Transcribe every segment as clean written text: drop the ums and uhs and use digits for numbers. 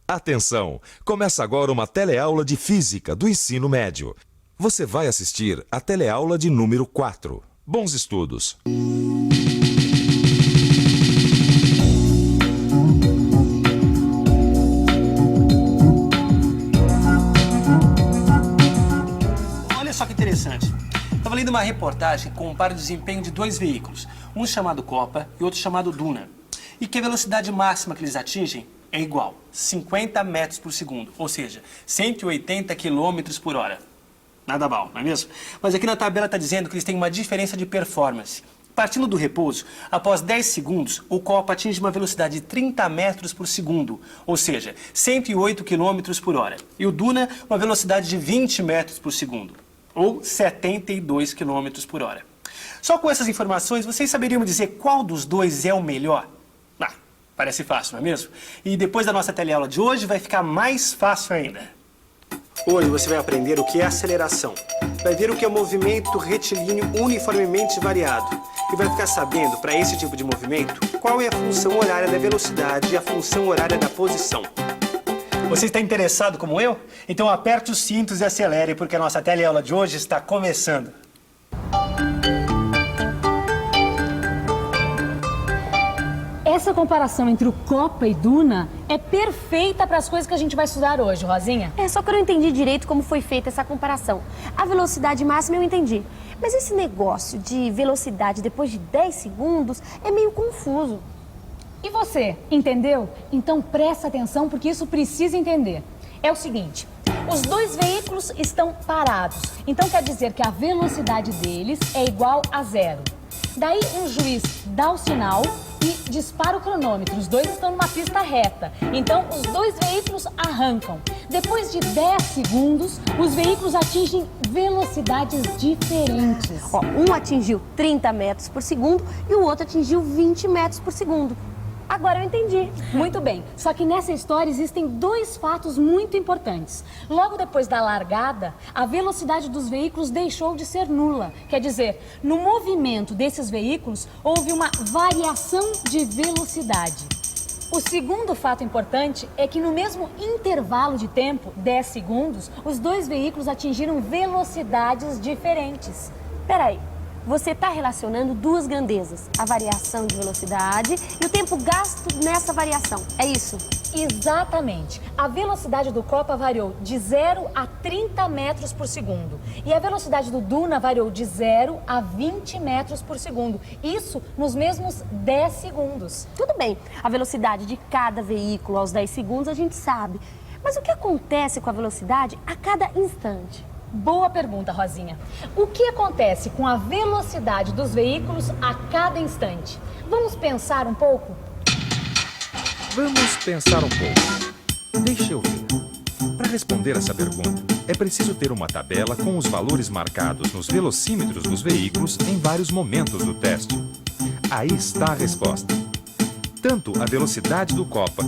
Atenção! Começa agora uma teleaula de Física do ensino médio. Você vai assistir a teleaula de número 4. Bons estudos! Olha só que interessante. Estava lendo uma reportagem que compara o desempenho de dois veículos, um chamado Copa e outro chamado Duna, e que a velocidade máxima que eles atingem é igual, 50 metros por segundo, ou seja, 180 quilômetros por hora. Nada mal, não é mesmo? Mas aqui na tabela está dizendo que eles têm uma diferença de performance. Partindo do repouso, após 10 segundos, o Copa atinge uma velocidade de 30 metros por segundo, ou seja, 108 quilômetros por hora. E o Duna, uma velocidade de 20 metros por segundo, ou 72 quilômetros por hora. Só com essas informações, vocês saberiam me dizer qual dos dois é o melhor? Parece fácil, não é mesmo? E depois da nossa teleaula de hoje vai ficar mais fácil ainda. Hoje você vai aprender o que é aceleração. Vai ver o que é movimento retilíneo uniformemente variado. E vai ficar sabendo, para esse tipo de movimento, qual é a função horária da velocidade e a função horária da posição. Você está interessado como eu? Então aperte os cintos e acelere, porque a nossa teleaula de hoje está começando. Essa comparação entre o Copa e Duna é perfeita para as coisas que a gente vai estudar hoje, Rosinha. Só que eu não entendi direito como foi feita essa comparação. A velocidade máxima eu entendi. Mas esse negócio de velocidade depois de 10 segundos é meio confuso. E você, entendeu? Então presta atenção porque isso precisa entender. É o seguinte, os dois veículos estão parados. Então quer dizer que a velocidade deles é igual a zero. Daí um juiz dá o sinal e dispara o cronômetro. Os dois estão numa pista reta. Então, os dois veículos arrancam. Depois de 10 segundos, os veículos atingem velocidades diferentes. Um atingiu 30 metros por segundo e o outro atingiu 20 metros por segundo. Agora eu entendi. Muito bem. Só que nessa história existem dois fatos muito importantes. Logo depois da largada, a velocidade dos veículos deixou de ser nula. Quer dizer, no movimento desses veículos, houve uma variação de velocidade. O segundo fato importante é que no mesmo intervalo de tempo, 10 segundos, os dois veículos atingiram velocidades diferentes. Peraí. Você está relacionando duas grandezas, a variação de velocidade e o tempo gasto nessa variação, é isso? Exatamente. A velocidade do Copa variou de 0 a 30 metros por segundo. E a velocidade do Duna variou de 0 a 20 metros por segundo. Isso nos mesmos 10 segundos. Tudo bem, a velocidade de cada veículo aos 10 segundos a gente sabe. Mas o que acontece com a velocidade a cada instante? Boa pergunta, Rosinha. O que acontece com a velocidade dos veículos a cada instante? Vamos pensar um pouco? Vamos pensar um pouco. Deixa eu ver. Para responder essa pergunta, é preciso ter uma tabela com os valores marcados nos velocímetros dos veículos em vários momentos do teste. Aí está a resposta. Tanto a velocidade do Copa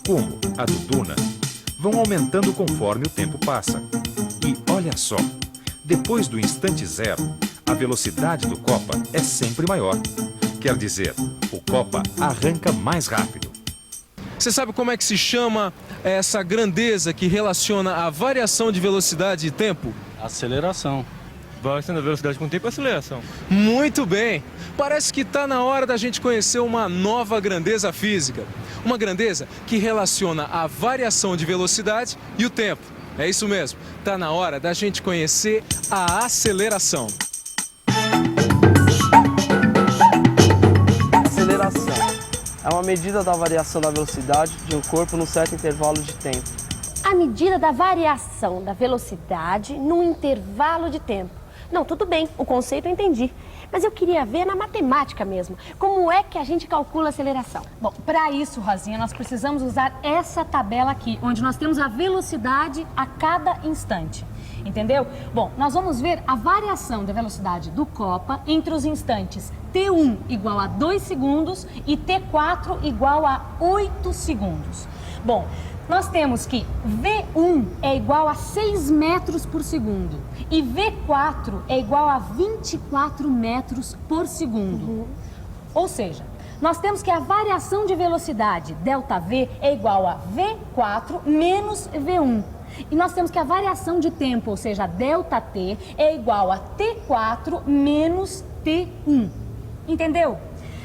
como a do Duna vão aumentando conforme o tempo passa. E olha só, depois do instante zero, a velocidade do Copa é sempre maior. Quer dizer, o Copa arranca mais rápido. Você sabe como é que se chama essa grandeza que relaciona a variação de velocidade e tempo? Aceleração. Variação da velocidade com o tempo é aceleração. Muito bem! Parece que está na hora da gente conhecer uma nova grandeza física. Uma grandeza que relaciona a variação de velocidade e o tempo. É isso mesmo, está na hora da gente conhecer a aceleração. Aceleração é uma medida da variação da velocidade de um corpo num certo intervalo de tempo. A medida da variação da velocidade num intervalo de tempo. Não, tudo bem, o conceito eu entendi. Mas eu queria ver na matemática mesmo. Como é que a gente calcula a aceleração? Bom, para isso, Rosinha, nós precisamos usar essa tabela aqui, onde nós temos a velocidade a cada instante. Entendeu? Bom, nós vamos ver a variação da velocidade do Copa entre os instantes T1 igual a 2 segundos e T4 igual a 8 segundos. Bom, nós temos que V1 é igual a 6 metros por segundo e V4 é igual a 24 metros por segundo. Ou seja, nós temos que a variação de velocidade, ΔV, é igual a V4 menos V1. E nós temos que a variação de tempo, ou seja, ΔT, é igual a T4 menos T1. Entendeu?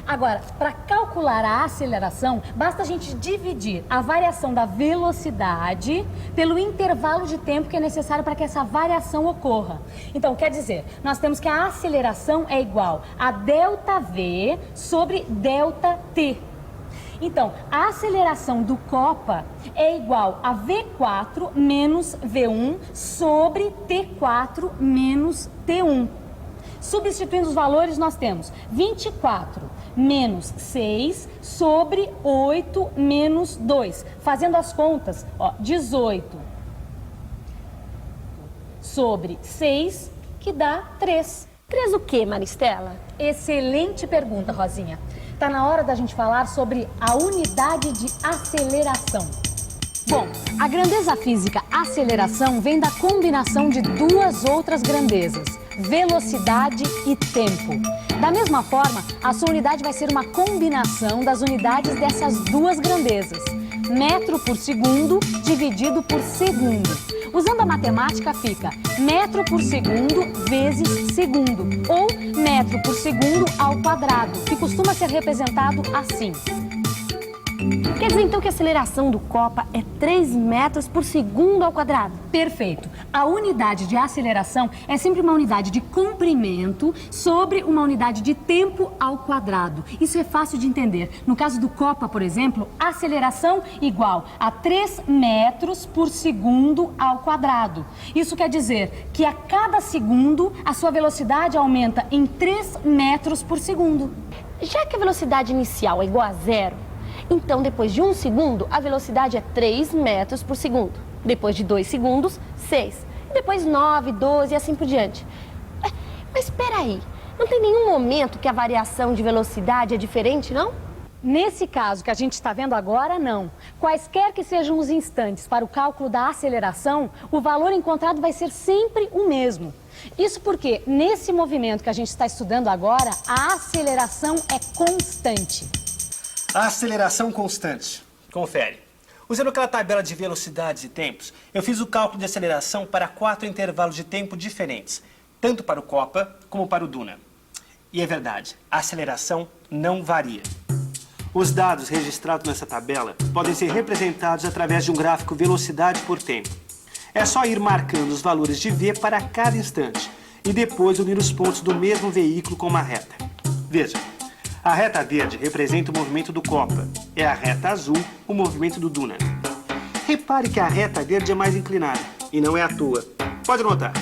Agora, para calcular a aceleração, basta a gente dividir a variação da velocidade pelo intervalo de tempo que é necessário para que essa variação ocorra. Então, quer dizer, nós temos que a aceleração é igual a ΔV sobre ΔT. Então, a aceleração do Copa é igual a V4 menos V1 sobre T4 menos T1. Substituindo os valores, nós temos 24 menos 6 sobre 8 menos 2. Fazendo as contas, ó, 18 sobre 6, que dá 3. 3 o quê, Maristela? Excelente pergunta, Rosinha. Está na hora da gente falar sobre a unidade de aceleração. Bom, a grandeza física aceleração vem da combinação de duas outras grandezas, velocidade e tempo. Da mesma forma, a sua unidade vai ser uma combinação das unidades dessas duas grandezas. Metro por segundo dividido por segundo. Usando a matemática fica metro por segundo vezes segundo, ou metro por segundo ao quadrado, que costuma ser representado assim. Quer dizer então que a aceleração do Copa é 3 metros por segundo ao quadrado? Perfeito. A unidade de aceleração é sempre uma unidade de comprimento sobre uma unidade de tempo ao quadrado. Isso é fácil de entender. No caso do Copa, por exemplo, aceleração igual a 3 metros por segundo ao quadrado. Isso quer dizer que a cada segundo a sua velocidade aumenta em 3 metros por segundo. Já que a velocidade inicial é igual a zero, então depois de 1 segundo, a velocidade é 3 metros por segundo. Depois de 2 segundos, 6. E depois 9, 12 e assim por diante. Mas espera aí, não tem nenhum momento que a variação de velocidade é diferente, não? Nesse caso que a gente está vendo agora, não. Quaisquer que sejam os instantes para o cálculo da aceleração, o valor encontrado vai ser sempre o mesmo. Isso porque, nesse movimento que a gente está estudando agora, a aceleração é constante. A aceleração constante. Confere. Usando aquela tabela de velocidades e tempos, eu fiz o cálculo de aceleração para 4 intervalos de tempo diferentes, tanto para o Copa como para o Duna. E é verdade, a aceleração não varia. Os dados registrados nessa tabela podem ser representados através de um gráfico velocidade por tempo. É só ir marcando os valores de V para cada instante e depois unir os pontos do mesmo veículo com uma reta. Veja. A reta verde representa o movimento do Copa. É a reta azul, o movimento do Duna. Repare que a reta verde é mais inclinada, e não é à toa. Pode notar,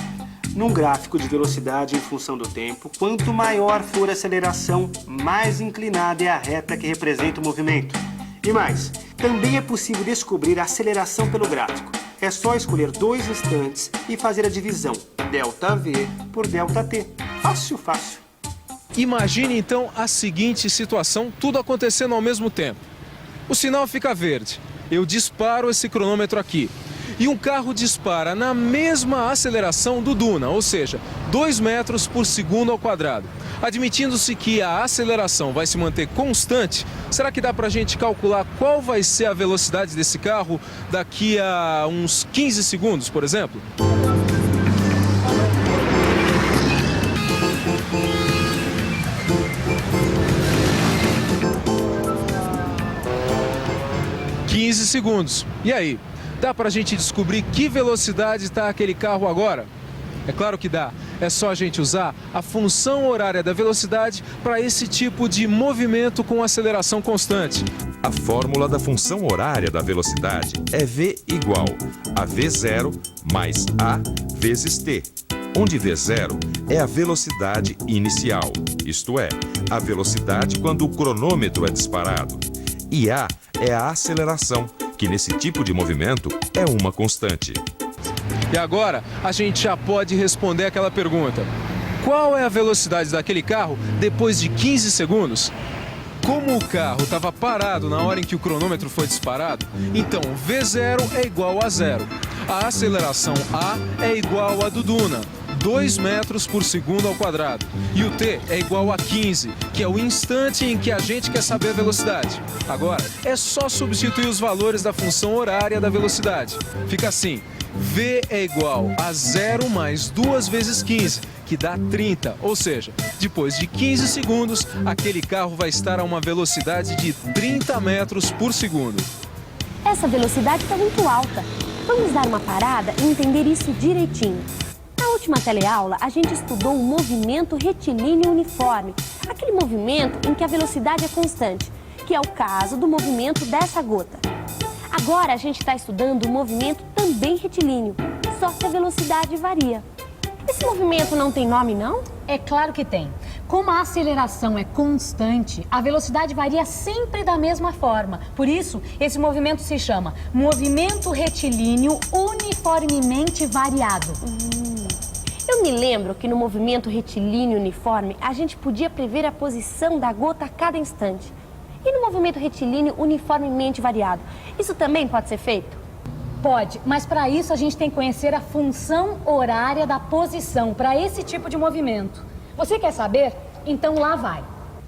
num gráfico de velocidade em função do tempo, quanto maior for a aceleração, mais inclinada é a reta que representa o movimento. E mais, também é possível descobrir a aceleração pelo gráfico. É só escolher 2 instantes e fazer a divisão ΔV por ΔT. Fácil, fácil. Imagine então a seguinte situação, tudo acontecendo ao mesmo tempo. O sinal fica verde, eu disparo esse cronômetro aqui e um carro dispara na mesma aceleração do Duna, ou seja, 2 metros por segundo ao quadrado. Admitindo-se que a aceleração vai se manter constante, será que dá para a gente calcular qual vai ser a velocidade desse carro daqui a uns 15 segundos, por exemplo? Segundos. E aí, dá pra gente descobrir que velocidade está aquele carro agora? É claro que dá. É só a gente usar a função horária da velocidade para esse tipo de movimento com aceleração constante. A fórmula da função horária da velocidade é V igual a V0 mais A vezes T, onde V0 é a velocidade inicial, isto é, a velocidade quando o cronômetro é disparado, e A é a aceleração, que nesse tipo de movimento é uma constante. E agora a gente já pode responder aquela pergunta: qual é a velocidade daquele carro depois de 15 segundos? Como o carro estava parado na hora em que o cronômetro foi disparado, então V0 é igual a 0. A aceleração A é igual a do Duna, 2 metros por segundo ao quadrado. E o t é igual a 15, que é o instante em que a gente quer saber a velocidade. Agora, é só substituir os valores da função horária da velocidade. Fica assim, v é igual a 0 mais 2 vezes 15, que dá 30. Ou seja, depois de 15 segundos, aquele carro vai estar a uma velocidade de 30 metros por segundo. Essa velocidade está muito alta. Vamos dar uma parada e entender isso direitinho. Na última teleaula, a gente estudou o movimento retilíneo uniforme, aquele movimento em que a velocidade é constante, que é o caso do movimento dessa gota. Agora a gente está estudando o movimento também retilíneo, só que a velocidade varia. Esse movimento não tem nome, não? É claro que tem. Como a aceleração é constante, a velocidade varia sempre da mesma forma. Por isso, esse movimento se chama movimento retilíneo uniformemente variado. Eu me lembro que no movimento retilíneo uniforme, a gente podia prever a posição da gota a cada instante. E no movimento retilíneo uniformemente variado, isso também pode ser feito? Pode, mas para isso a gente tem que conhecer a função horária da posição para esse tipo de movimento. Você quer saber? Então lá vai.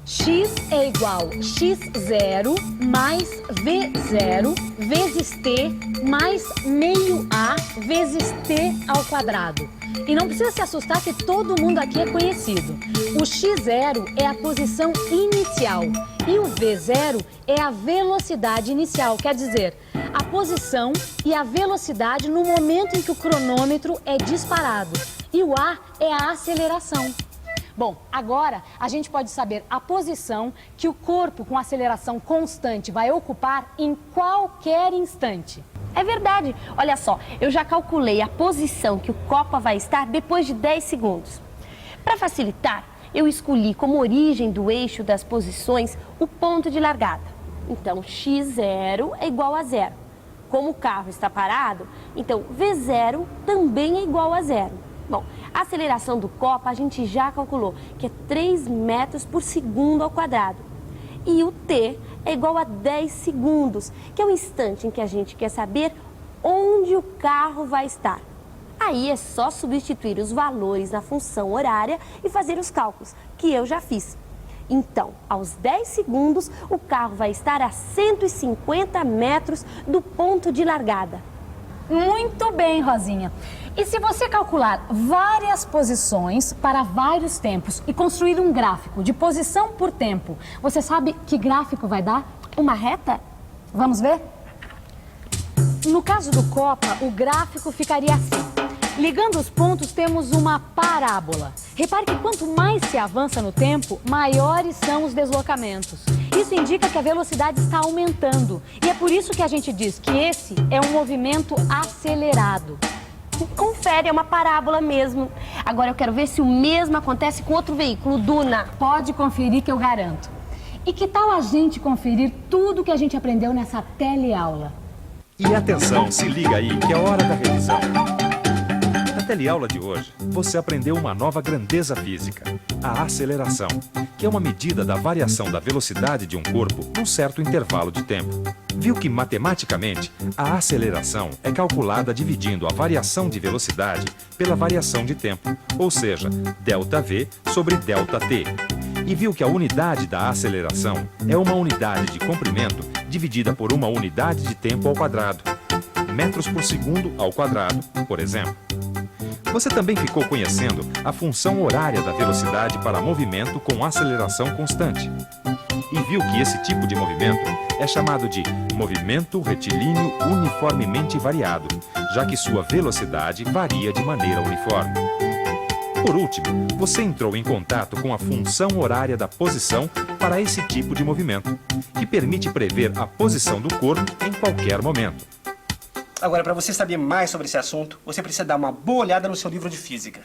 X é igual a x0 mais v0 vezes t mais meio a vezes t ao quadrado. E não precisa se assustar que todo mundo aqui é conhecido. O x0 é a posição inicial e o v0 é a velocidade inicial, quer dizer, a posição e a velocidade no momento em que o cronômetro é disparado. E o a é a aceleração. Bom, agora a gente pode saber a posição que o corpo com aceleração constante vai ocupar em qualquer instante. É verdade. Olha só, eu já calculei a posição que o copa vai estar depois de 10 segundos. Para facilitar, eu escolhi como origem do eixo das posições o ponto de largada. Então, x0 é igual a 0. Como o carro está parado, então v0 também é igual a 0. Bom, a aceleração do copa a gente já calculou, que é 3 metros por segundo ao quadrado. E o t é igual a 10 segundos, que é o instante em que a gente quer saber onde o carro vai estar. Aí é só substituir os valores na função horária e fazer os cálculos, que eu já fiz. Então, aos 10 segundos, o carro vai estar a 150 metros do ponto de largada. Muito bem, Rosinha. E se você calcular várias posições para vários tempos e construir um gráfico de posição por tempo, você sabe que gráfico vai dar? Uma reta? Vamos ver? No caso do copa, o gráfico ficaria assim. Ligando os pontos, temos uma parábola. Repare que quanto mais se avança no tempo, maiores são os deslocamentos. Isso indica que a velocidade está aumentando. E é por isso que a gente diz que esse é um movimento acelerado. Confere, é uma parábola mesmo. Agora eu quero ver se o mesmo acontece com outro veículo, Duna. Pode conferir que eu garanto. E que tal a gente conferir tudo que a gente aprendeu nessa teleaula? E atenção, se liga aí que é hora da revisão. Na teleaula de hoje, você aprendeu uma nova grandeza física, a aceleração, que é uma medida da variação da velocidade de um corpo num certo intervalo de tempo. Viu que, matematicamente, a aceleração é calculada dividindo a variação de velocidade pela variação de tempo, ou seja, ΔV sobre ΔT. E viu que a unidade da aceleração é uma unidade de comprimento dividida por uma unidade de tempo ao quadrado, metros por segundo ao quadrado, por exemplo. Você também ficou conhecendo a função horária da velocidade para movimento com aceleração constante. E viu que esse tipo de movimento é chamado de movimento retilíneo uniformemente variado, já que sua velocidade varia de maneira uniforme. Por último, você entrou em contato com a função horária da posição para esse tipo de movimento, que permite prever a posição do corpo em qualquer momento. Agora, para você saber mais sobre esse assunto, você precisa dar uma boa olhada no seu livro de física.